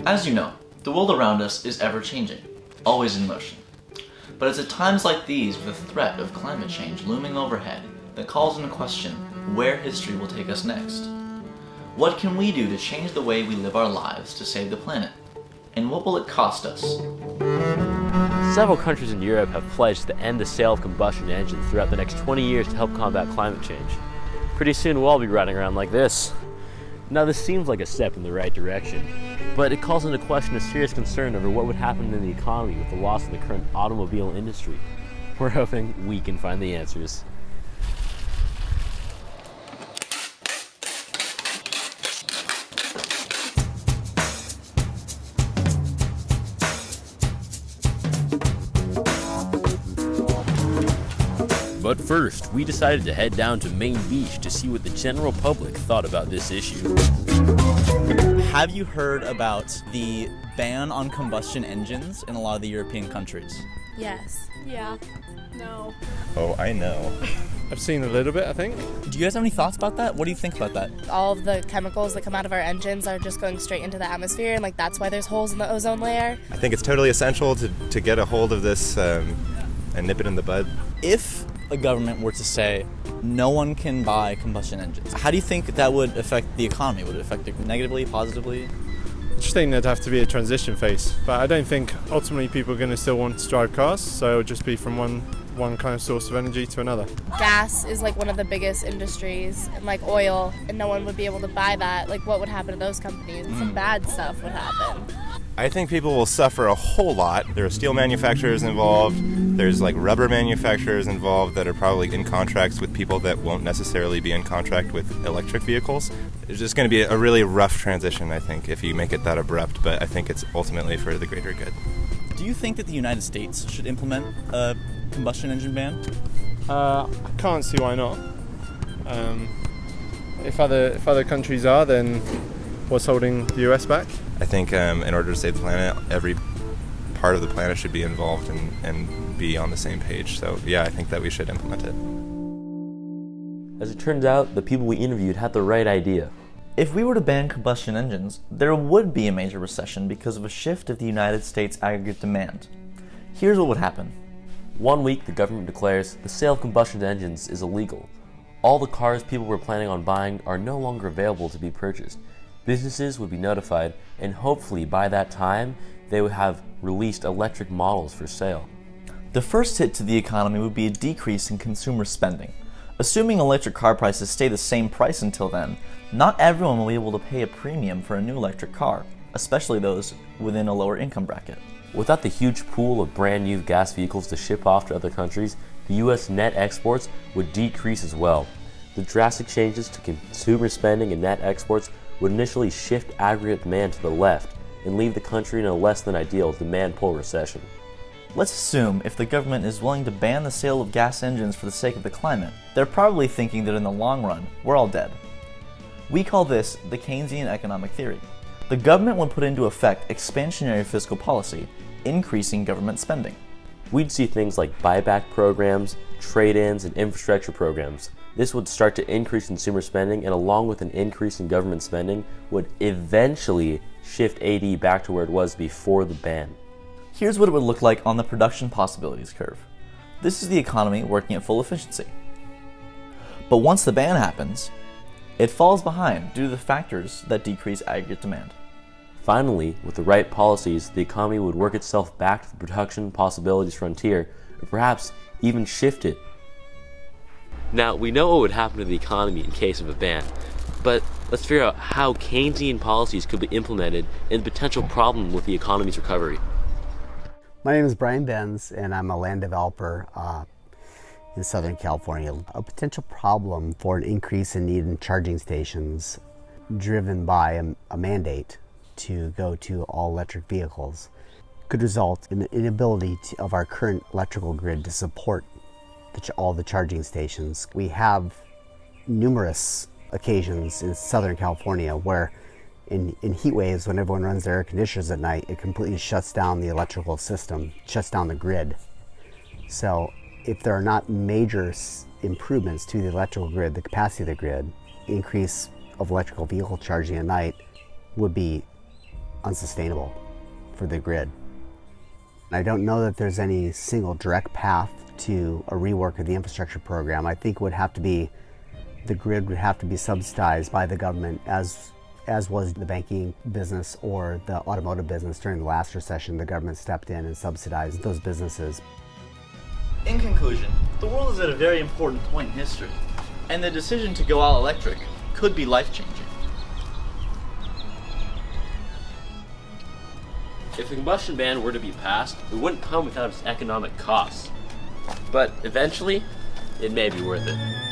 As you know, the world around us is ever-changing, always in motion. But it's at times like these, with the threat of climate change looming overhead, that calls into question where history will take us next. What can we do to change the way we live our lives to save the planet? And what will it cost us? Several countries in Europe have pledged to end the sale of combustion engines throughout the next 20 years to help combat climate change. Pretty soon we'll all be riding around like this. Now this seems like a step in the right direction, but it calls into question a serious concern over what would happen in the economy with the loss of the current automobile industry. We're hoping we can find the answers. But first, we decided to head down to Main Beach to see what the general public thought about this issue. Have you heard about the ban on combustion engines in a lot of the European countries? Yes. Yeah. No. Oh, I know. I've seen a little bit, I think. Do you guys have any thoughts about that? What do you think about that? All of the chemicals that come out of our engines are just going straight into the atmosphere, and that's why there's holes in the ozone layer. I think it's totally essential to get a hold of this and nip it in the bud. If a government were to say no one can buy combustion engines, how do you think that would affect the economy? Would it affect it negatively, positively? I just think there'd have to be a transition phase, but I don't think ultimately people are going to still want to drive cars, so it'll just be from one kind of source of energy to another. Gas is one of the biggest industries, and oil, and no one would be able to buy that. What would happen to those companies? Some bad stuff would happen. I think people will suffer a whole lot. There are steel manufacturers involved. There's rubber manufacturers involved that are probably in contracts with people that won't necessarily be in contract with electric vehicles. It's just going to be a really rough transition, I think, if you make it that abrupt, but I think it's ultimately for the greater good. Do you think that the United States should implement a combustion engine ban? I can't see why not. If other countries are, then what's holding the US back? I think in order to save the planet, every part of the planet should be involved and be on the same page. So yeah, I think that we should implement it. As it turns out, the people we interviewed had the right idea. If we were to ban combustion engines, there would be a major recession because of a shift of the United States aggregate demand. Here's what would happen. 1 week, the government declares the sale of combustion engines is illegal. All the cars people were planning on buying are no longer available to be purchased. Businesses would be notified, and hopefully by that time, they would have released electric models for sale. The first hit to the economy would be a decrease in consumer spending. Assuming electric car prices stay the same price until then, not everyone will be able to pay a premium for a new electric car, especially those within a lower income bracket. Without the huge pool of brand new gas vehicles to ship off to other countries, the US net exports would decrease as well. The drastic changes to consumer spending and net exports would initially shift aggregate demand to the left and leave the country in a less than ideal demand pull recession. Let's assume if the government is willing to ban the sale of gas engines for the sake of the climate, they're probably thinking that in the long run, we're all dead. We call this the Keynesian economic theory. The government would put into effect expansionary fiscal policy, increasing government spending. We'd see things like buyback programs, trade-ins, and infrastructure programs. This would start to increase consumer spending, and along with an increase in government spending, would eventually shift AD back to where it was before the ban. Here's what it would look like on the production possibilities curve. This is the economy working at full efficiency. But once the ban happens, it falls behind due to the factors that decrease aggregate demand. Finally, with the right policies, the economy would work itself back to the production possibilities frontier, or perhaps even shift it. Now, we know what would happen to the economy in case of a ban, but let's figure out how Keynesian policies could be implemented and the potential problem with the economy's recovery. My name is Brian Benz, and I'm a land developer in Southern California. A potential problem for an increase in need in charging stations driven by a mandate to go to all electric vehicles could result in the inability of our current electrical grid to support all the charging stations. We have numerous occasions in Southern California where in heat waves, when everyone runs their air conditioners at night, it completely shuts down the electrical system, shuts down the grid. So if there are not major improvements to the electrical grid, the capacity of the grid, increase of electrical vehicle charging at night would be unsustainable for the grid. I don't know that there's any single direct path to a rework of the infrastructure program. I think the grid would have to be subsidized by the government as was the banking business or the automotive business during the last recession. The government stepped in and subsidized those businesses. In conclusion, the world is at a very important point in history, and the decision to go all electric could be life-changing. If the combustion ban were to be passed, it wouldn't come without its economic costs. But eventually, it may be worth it.